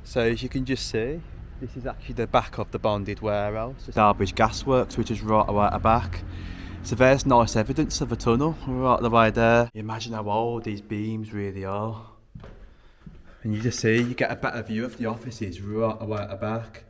So as you can just see, this is actually the back of the bonded warehouse. Stourbridge Gasworks, which is right away at the back. So there's nice evidence of a tunnel right the way there. You imagine how old these beams really are. And you just see, you get a better view of the offices right away at the back.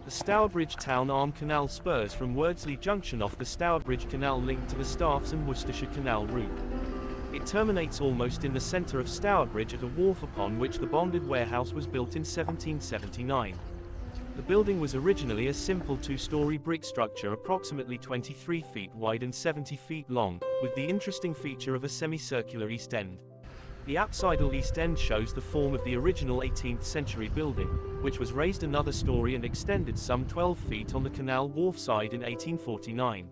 The Stourbridge Town Arm Canal spurs from Wordsley Junction off the Stourbridge Canal linked to the Staffs and Worcestershire Canal route. It terminates almost in the centre of Stourbridge at a wharf upon which the bonded warehouse was built in 1779. The building was originally a simple two-storey brick structure approximately 23 feet wide and 70 feet long, with the interesting feature of a semicircular east end. The apsidal east end shows the form of the original 18th century building, which was raised another story and extended some 12 feet on the canal wharf side in 1849.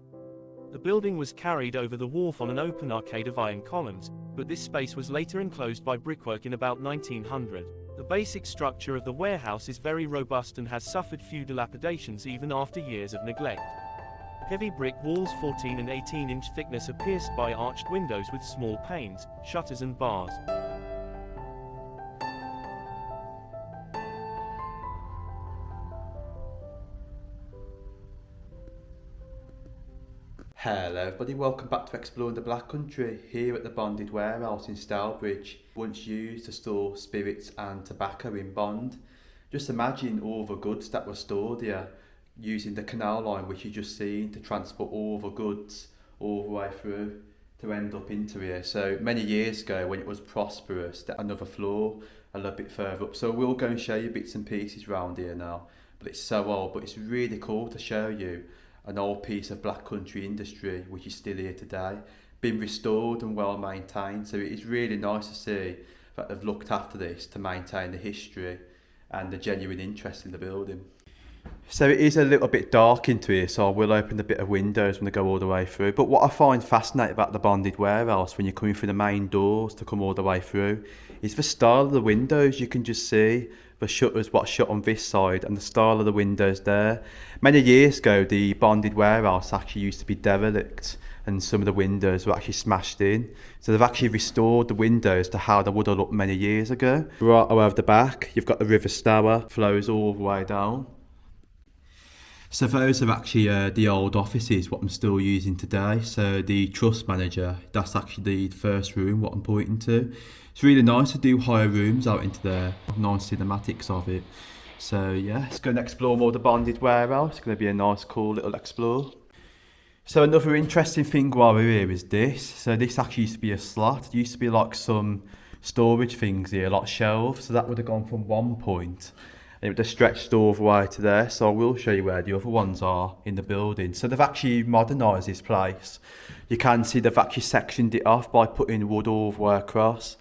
The building was carried over the wharf on an open arcade of iron columns, but this space was later enclosed by brickwork in about 1900. The basic structure of the warehouse is very robust and has suffered few dilapidations even after years of neglect. Heavy brick walls 14 and 18-inch thickness are pierced by arched windows with small panes, shutters and bars. Hello everybody, welcome back to Exploring the Black Country here at the bonded warehouse in Stourbridge, once used to store spirits and tobacco in bond. Just imagine all the goods that were stored here, using the canal line which you just seen to transport all the goods all the way through to end up into here. So many years ago when it was prosperous, another floor a little bit further up. So we'll go and show you bits and pieces around here now, but it's so old, but it's really cool to show you an old piece of black country industry which is still here today, been restored and well maintained. So it is really nice to see that they've looked after this to maintain the history and the genuine interest in the building. So it is a little bit dark into here, so I will open a bit of windows when I go all the way through. But what I find fascinating about the bonded warehouse when you're coming through the main doors to come all the way through is the style of the windows. You can just see the shutters, what's shut on this side, and the style of the windows there. Many years ago, the bonded warehouse actually used to be derelict, and some of the windows were actually smashed in. So they've actually restored the windows to how they would have looked many years ago. Right over the back, you've got the River Stour, flows all the way down. So those are actually the old offices, what I'm still using today. So the trust manager, that's actually the first room, what I'm pointing to. It's really nice to do higher rooms out into there, nice cinematics of it. So yeah, let's go and explore more the bonded warehouse. It's going to be a nice, cool little explore. So another interesting thing while we're here is this. So this actually used to be a slot. It used to be like some storage things here, like shelves. So that would have gone from one point. and it would have stretched all the way to there. So I will show you where the other ones are in the building. So they've actually modernised this place. You can see they've actually sectioned it off by putting wood all the way across.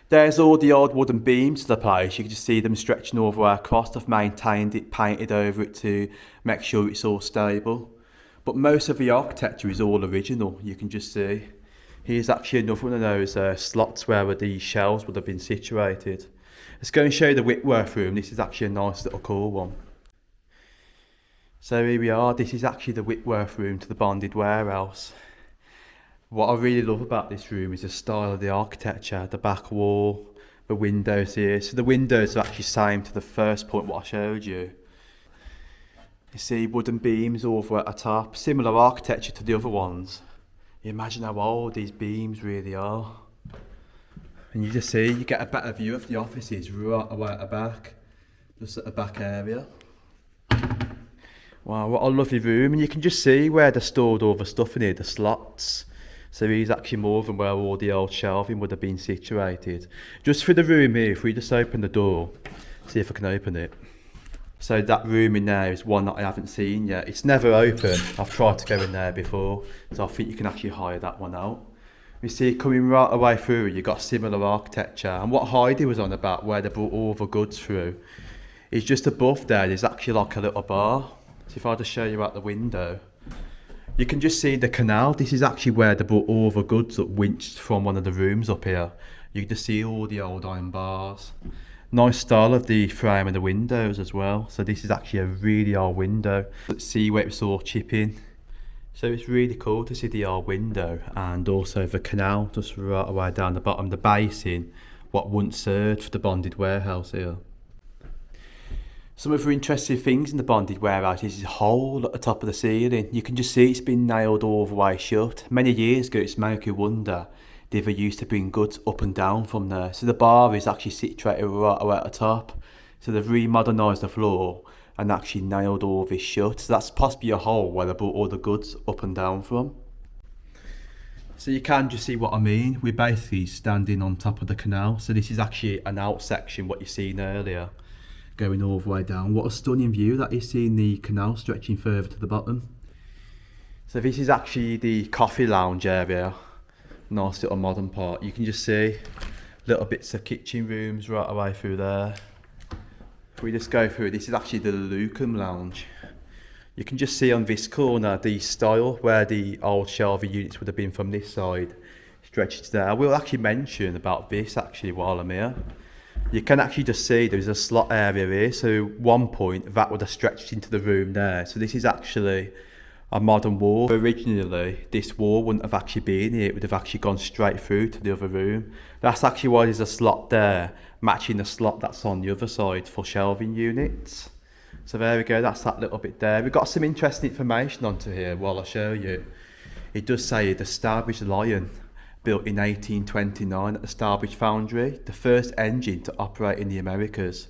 There's all the old wooden beams to the place. You can just see them stretching all the way across. They've maintained it, painted over it to make sure it's all stable. But most of the architecture is all original, you can just see. Here's actually another one of those slots where the shelves would have been situated. Let's go and show you the Whitworth room. This is actually a nice little cool one. So here we are. This is actually the Whitworth room to the bonded warehouse. What I really love about this room is the style of the architecture, the back wall, the windows here. So the windows are actually same to the first point what I showed you. You see wooden beams over at the top, similar architecture to the other ones. You imagine how old these beams really are. And you just see, you get a better view of the offices right away at the back, just at the back area. Wow, what a lovely room. And you can just see where they stored all the stuff in here, the slots. So here's actually more than where all the old shelving would have been situated. Just for the room here, if we just open the door, see if I can open it. So that room in there is one that I haven't seen yet. It's never open. I've tried to go in there before, so I think you can actually hire that one out. You see, coming right away through, you've got similar architecture. And what Heidi was on about, where they brought all the goods through, is just above there, there's actually like a little bar. So if I just show you out the window, you can just see the canal. This is actually where they brought all the goods up winched from one of the rooms up here. You can just see all the old iron bars. Nice style of the frame and the windows as well. So this is actually a really old window. Let's see where it's all chipping. So it's really cool to see the old window and also the canal just right away down the bottom, the basin, what once served for the bonded warehouse here. Some other interesting things in the bonded warehouse is this hole at the top of the ceiling. You can just see it's been nailed all the way shut. Many years ago, it's make you wonder, they ever used to bring goods up and down from there. So the bar is actually situated right away at the top. So they've remodernised the floor and actually nailed all this shut. So that's possibly a hole where they brought all the goods up and down from. So you can just see what I mean. We're basically standing on top of the canal. So this is actually an out section, what you've seen earlier, going all the way down. What a stunning view that is, seeing the canal stretching further to the bottom. So this is actually the coffee lounge area. Nice little modern part. You can just see little bits of kitchen rooms right away through there. If we just go through, this is actually the Lucum lounge. You can just see on this corner the style where the old shelving units would have been from this side stretches there. I will actually mention about this actually while I'm here. You can actually just see there's a slot area here, so one point that would have stretched into the room there. So this is actually a modern wall. Originally this wall wouldn't have actually been here, it would have actually gone straight through to the other room. That's actually why there's a slot there matching the slot that's on the other side for shelving units. So there we go, that's that little bit there. We've got some interesting information onto here while I show you. It does say the Stourbridge Lion, built in 1829 at the Stourbridge foundry, the first engine to operate in the Americas.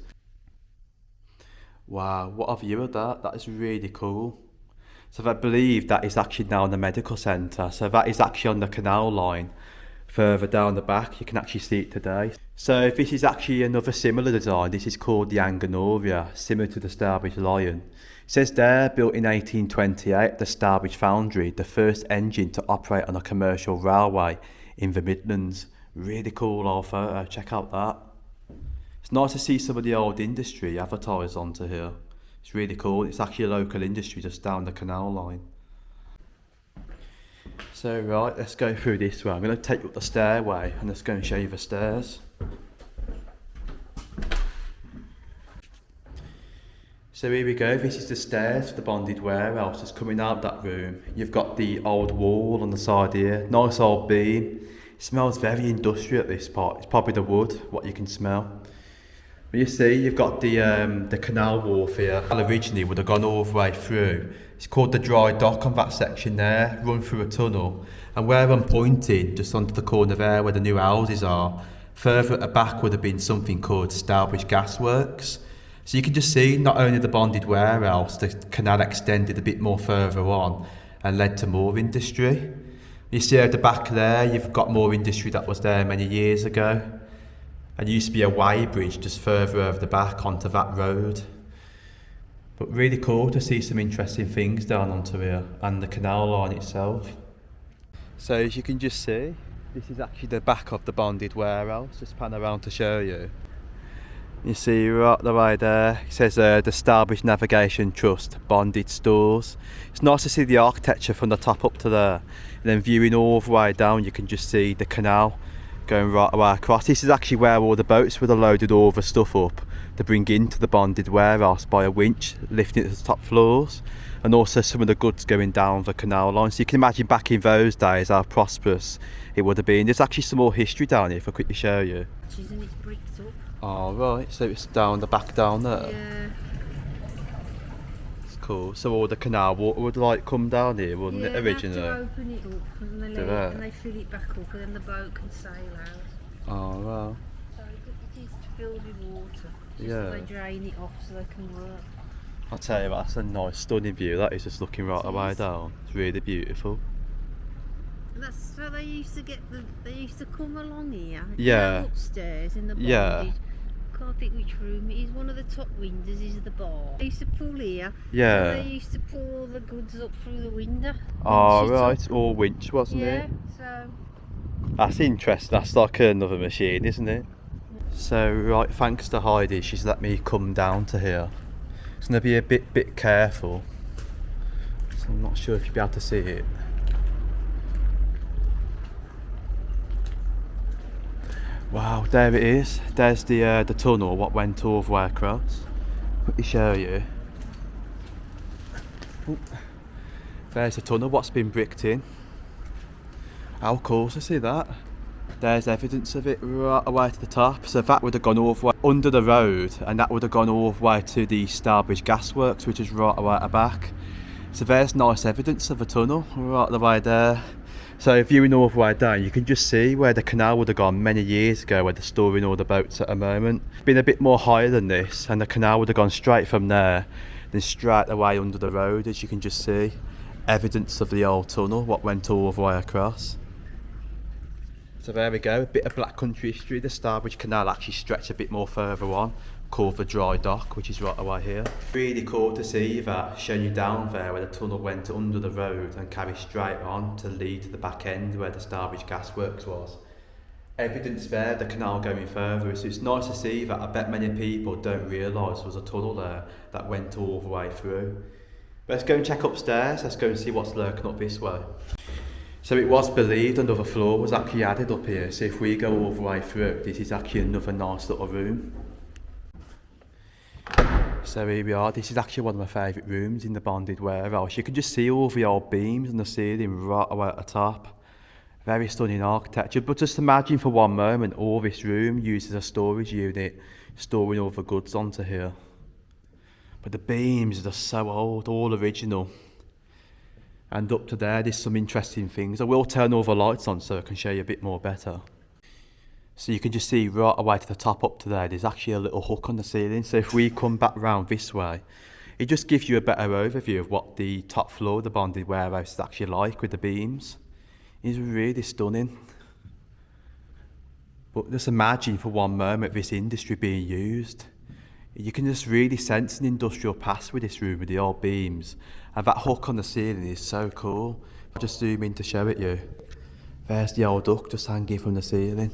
Wow, what a view of that. That is really cool. So I believe that is actually now in the medical centre. So that is actually on the canal line. Further down the back, you can actually see it today. So this is actually another similar design. This is called the Anganoria, similar to the Stourbridge Lion. It says there, built in 1828 at the Stourbridge foundry, the first engine to operate on a commercial railway in the Midlands. Really cool old photo, check out that. It's nice to see some of the old industry advertised onto here. It's really cool. It's actually a local industry just down the canal line. So right, let's go through this way. I'm going to take you up the stairway and let's go and show you the stairs. So here we go, this is the stairs for the bonded warehouse. Just coming out that room, you've got the old wall on the side here, nice old beam. It smells very industrial at this part. It's probably the wood, what you can smell. But you see, you've got the canal wharf here. Originally would have gone all the way through. It's called the dry dock on that section there, run through a tunnel. And where I'm pointing, just onto the corner there where the new houses are, further at the back would have been something called Stourbridge Gasworks. So you can just see not only the bonded warehouse, the canal extended a bit more further on and led to more industry. You see at the back there, you've got more industry that was there many years ago. And used to be a weighbridge just further over the back onto that road. But really cool to see some interesting things down onto here and the canal line itself. So as you can just see, this is actually the back of the bonded warehouse. Just pan around to show you. You see right the way there, it says the Stourbridge Navigation Trust bonded stores. It's nice to see the architecture from the top up to there. And then viewing all the way down, you can just see the canal going right away across. This is actually where all the boats would have loaded all the stuff up to bring into the bonded warehouse by a winch, lifting it to the top floors. And also some of the goods going down the canal line. So you can imagine back in those days how prosperous it would have been. There's actually some more history down here if I quickly show you. Isn't it bricked up? Oh right, so it's down the back down there. Yeah. It's cool. So all the canal water would like come down here, wouldn't it, originally? They have to open it up and they, Do they? and they fill it back up and then the boat can sail out. Oh wow. So it is filled with water. Just Yeah. that they drain it off so they can work. I'll tell you, that's a nice stunning view. That is just looking right the way down. It's really beautiful. And that's how they used to get they used to come along here. Yeah. Upstairs in the bondage. Yeah. Can't think which room it is. One of the top windows is the bar. They used to pull here. Yeah. And they used to pull all the goods up through the window. Oh Winch it up. right, all winch, wasn't Yeah. it? So. That's interesting. That's like another machine, isn't it? So right, thanks to Heidi, she's let me come down to here. It's gonna be a bit careful. So I'm not sure if you'll be able to see it. Wow, there it is. There's the tunnel what went all the way across. Let me show you. Oop. There's the tunnel what's been bricked in. How cool to see that. There's evidence of it right away to the top. So that would have gone all the way under the road and that would have gone all the way to the Stourbridge gasworks, which is right away at the back. So there's nice evidence of a tunnel right the way there. So viewing all the way down, you can just see where the canal would have gone many years ago, where they're storing all the boats at the moment. Been a bit more higher than this, and the canal would have gone straight from there, then straight away under the road, as you can just see. Evidence of the old tunnel, what went all the way across. So there we go, a bit of Black Country history. The Stourbridge Canal actually stretched a bit more further on, called the Dry Dock, which is right away here. Really cool to see that, showing you down there where the tunnel went under the road and carried straight on to lead to the back end where the Stourbridge gasworks was. Evidence there, the canal going further, so it's nice to see that. I bet many people don't realise there was a tunnel there that went all the way through. But let's go and check upstairs, let's go and see what's lurking up this way. So it was believed another floor was actually added up here, so if we go all the way through, this is actually another nice little room. So here we are, this is actually one of my favourite rooms in the bonded warehouse. You can just see all the old beams on the ceiling right away at the top. Very stunning architecture, but just imagine for one moment all this room used as a storage unit, storing all the goods onto here. But the beams are just so old, all original. And up to there, there's some interesting things. I will turn all the lights on so I can show you a bit more better. So you can just see right away to the top up to there, there's actually a little hook on the ceiling. So if we come back round this way, it just gives you a better overview of what the top floor of the bonded warehouse is actually like with the beams. It's really stunning. But just imagine for one moment this industry being used. You can just really sense an industrial past with this room with the old beams. And that hook on the ceiling is so cool. I'll just zoom in to show it you. There's the old hook just hanging from the ceiling.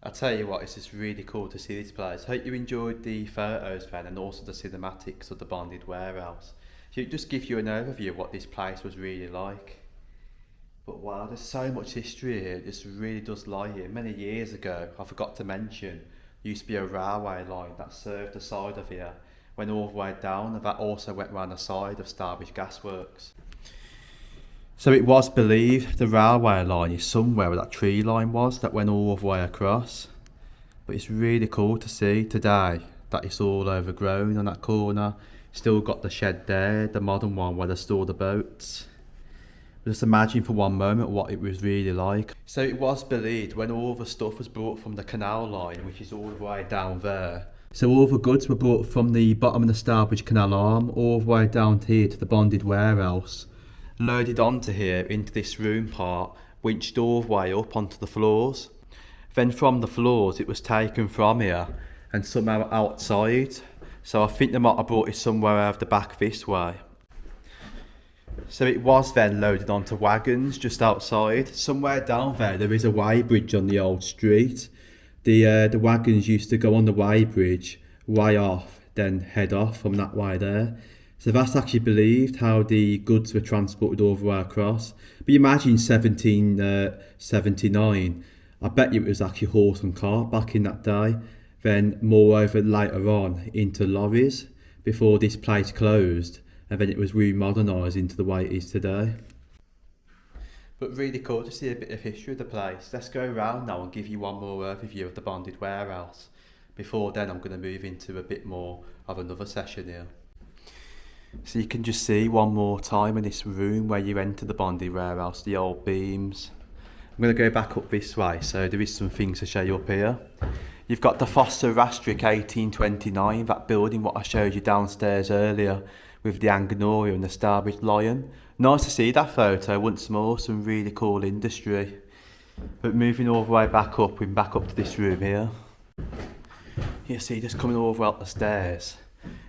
I tell you what, it's just really cool to see this place. Hope you enjoyed the photos then, and also the cinematics of the bonded warehouse. So it just gives you an overview of what this place was really like. But wow, there's so much history here. This really does lie here. Many years ago, I forgot to mention, there used to be a railway line that served the side of here, went all the way down, and that also went round the side of Stourbridge Gasworks. So it was believed the railway line is somewhere where that tree line was that went all the way across. But it's really cool to see today that it's all overgrown on that corner. Still got the shed there, the modern one where they store the boats. Just imagine for one moment what it was really like. So it was believed when all the stuff was brought from the canal line, which is all the way down there. So all the goods were brought from the bottom of the Stourbridge Canal arm all the way down here to the bonded warehouse, loaded onto here into this room part, winched all the way up onto the floors. Then from the floors it was taken from here and somehow outside. So I think they might have brought it somewhere out of the back this way. So it was then loaded onto wagons just outside. Somewhere down there is a weighbridge on the old street. The wagons used to go on the weighbridge way off, then head off from that way there. So that's actually believed how the goods were transported all the way across. But you imagine 1779, I bet you it was actually horse and cart back in that day. Then moreover later on into lorries before this place closed, and then it was remodernised into the way it is today. But really cool to see a bit of history of the place. Let's go around now and give you one more overview of the bonded warehouse. Before then I'm going to move into a bit more of another session here. So you can just see one more time in this room where you enter the bonded warehouse, the old beams. I'm going to go back up this way, so there is some things to show you up here. You've got the Foster Rastrick 1829, that building what I showed you downstairs earlier with the Anganoria and the Stourbridge Lion. Nice to see that photo once more, some really cool industry. But moving all the way back up, we're back up to this room here. You see, just coming all the way up the stairs.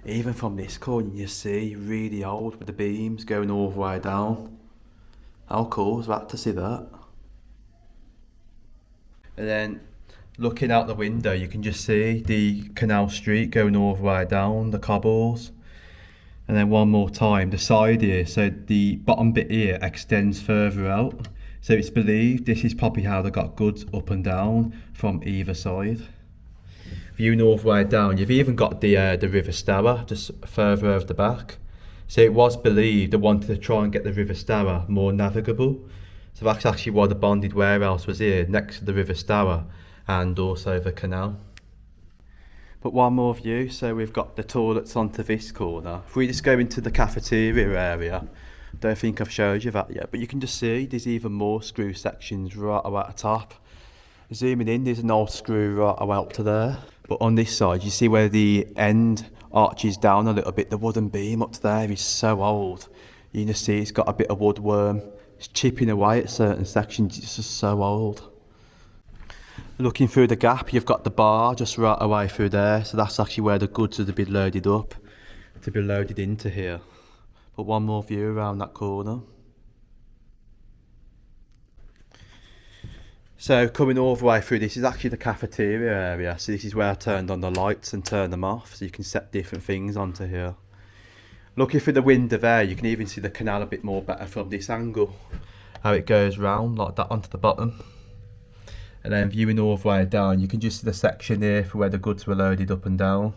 Even from this corner, you see, really old with the beams going all the way down. How cool is that to see that? And then, looking out the window, you can just see the canal street going all the way down, the cobbles. And then one more time, the side here, so the bottom bit here extends further out. So it's believed this is probably how they got goods up and down from either side. Viewing all the way down, you've even got the River Stour just further over the back. So it was believed they wanted to try and get the River Stour more navigable. So that's actually why the bonded warehouse was here, next to the River Stour and also the canal. But one more view, so we've got the toilets onto this corner. If we just go into the cafeteria area, don't think I've showed you that yet, but you can just see there's even more screw sections right away at the top. Zooming in, there's an old screw right away up to there. But on this side, you see where the end arches down a little bit, the wooden beam up to there is so old. You can just see it's got a bit of woodworm. It's chipping away at certain sections, it's just so old. Looking through the gap, you've got the bar just right away through there, so that's actually where the goods would have been loaded up to be loaded into here. But one more view around that corner. So coming all the way through, this is actually the cafeteria area, so this is where I turned on the lights and turned them off, so you can set different things onto here. Looking through the window there, you can even see the canal a bit more better from this angle, how it goes round like that onto the bottom. And then viewing all the way down, you can just see the section here for where the goods were loaded up and down.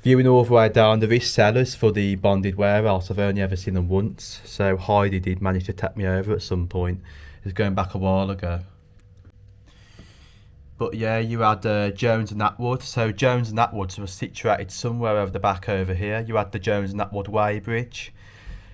Viewing all the way down, there is cellars for the bonded warehouse. I've only ever seen them once, so Heidi did manage to tap me over at some point. It was going back a while ago. But yeah, you had Jones and Atwood. So Jones and Atwood was situated somewhere over the back over here. You had the Jones and Atwood weighbridge.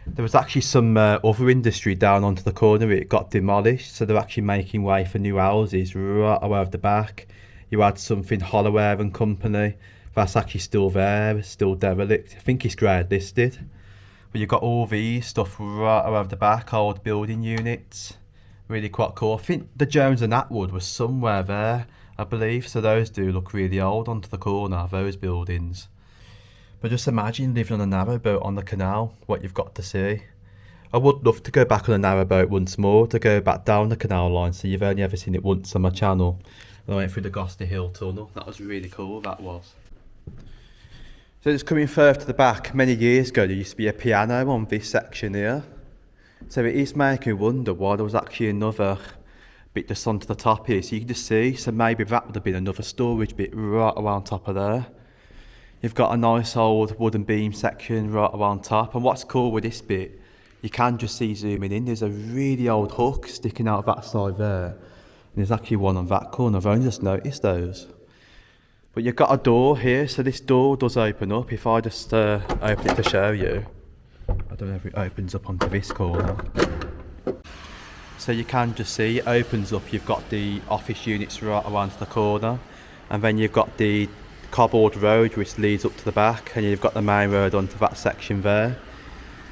There was actually some other industry down onto the corner. It got demolished, so they're actually making way for new houses right away over the back. You had something Holloware and Company. That's actually still there, still derelict. I think it's grade listed. But you've got all these stuff right over the back, old building units. Really quite cool. I think the Jones and Atwood was somewhere there, I believe. So those do look really old onto the corner, those buildings. But just imagine living on a narrowboat on the canal, what you've got to see. I would love to go back on a narrowboat once more, to go back down the canal line, so you've only ever seen it once on my channel. I went through the Gloucester Hill tunnel. That was really cool, that was. So just coming further to the back, many years ago there used to be a piano on this section here. So it is making me wonder why there was actually another bit just onto the top here. So you can just see, so maybe that would have been another storage bit right around top of there. You've got a nice old wooden beam section right around top. And what's cool with this bit, you can just see zooming in, there's a really old hook sticking out of that side there. And there's actually one on that corner, I've only just noticed those. But you've got a door here, so this door does open up. If I just open it to show you, I don't know if it opens up onto this corner. So you can just see it opens up, you've got the office units right around the corner, and then you've got the cobbled road which leads up to the back, and you've got the main road onto that section there.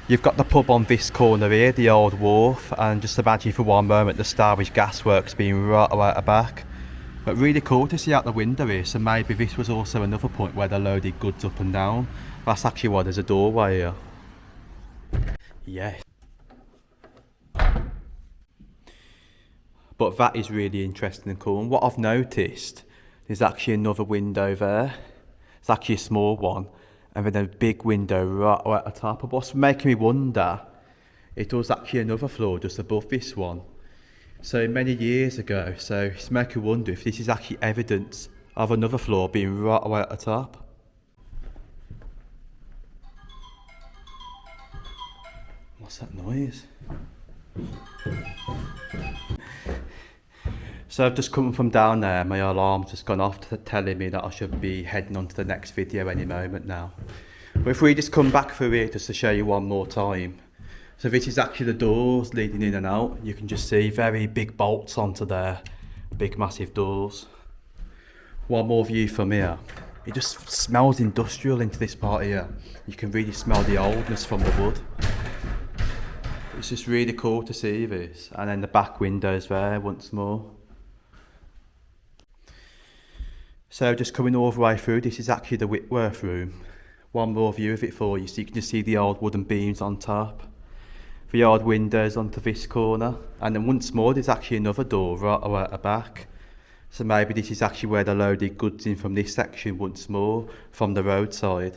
You've got the pub on this corner here, the old wharf, and just imagine for one moment the Stourbridge gasworks being right at the back. But really cool to see out the window here, so maybe this was also another point where they loaded goods up and down. That's actually why there's a doorway here. Yes. But that is really interesting and cool. And what I've noticed, there's actually another window there. It's actually a small one. And then a big window right at the top. But what's making me wonder, it was actually another floor just above this one. So many years ago, so it's making me wonder if this is actually evidence of another floor being right away at the top. What's that noise? So I've just come from down there, my alarm's just gone off telling me that I should be heading on to the next video any moment now. But if we just come back through here just to show you one more time. So this is actually the doors leading in and out. You can just see very big bolts onto there, big massive doors. One more view from here. It just smells industrial into this part here. You can really smell the oldness from the wood. It's just really cool to see this. And then the back windows there once more. So just coming all the way through, this is actually the Whitworth room. One more view of it for you, so you can just see the old wooden beams on top. The old windows onto this corner. And then once more, there's actually another door right away at the back. So maybe this is actually where they loaded goods in from this section once more, from the roadside.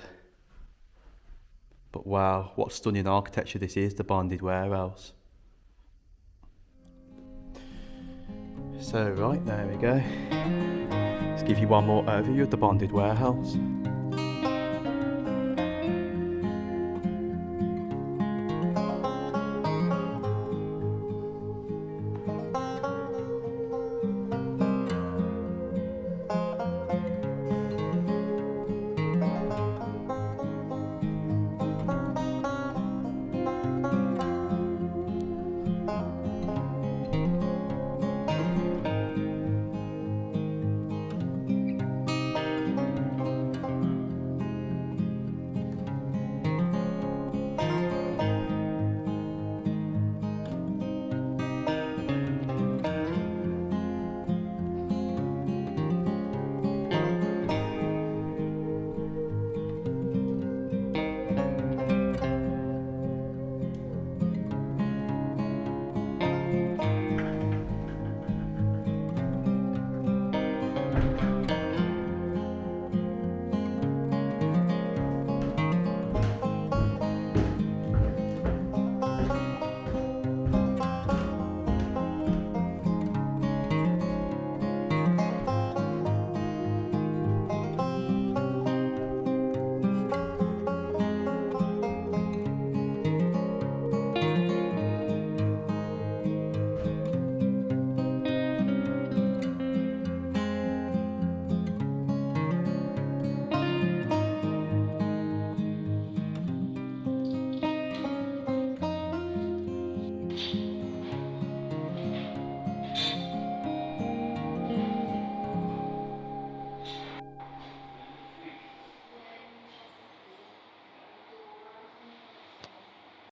But wow, what stunning architecture this is, the bonded warehouse. So right, there we go. Let's give you one more overview of the bonded warehouse.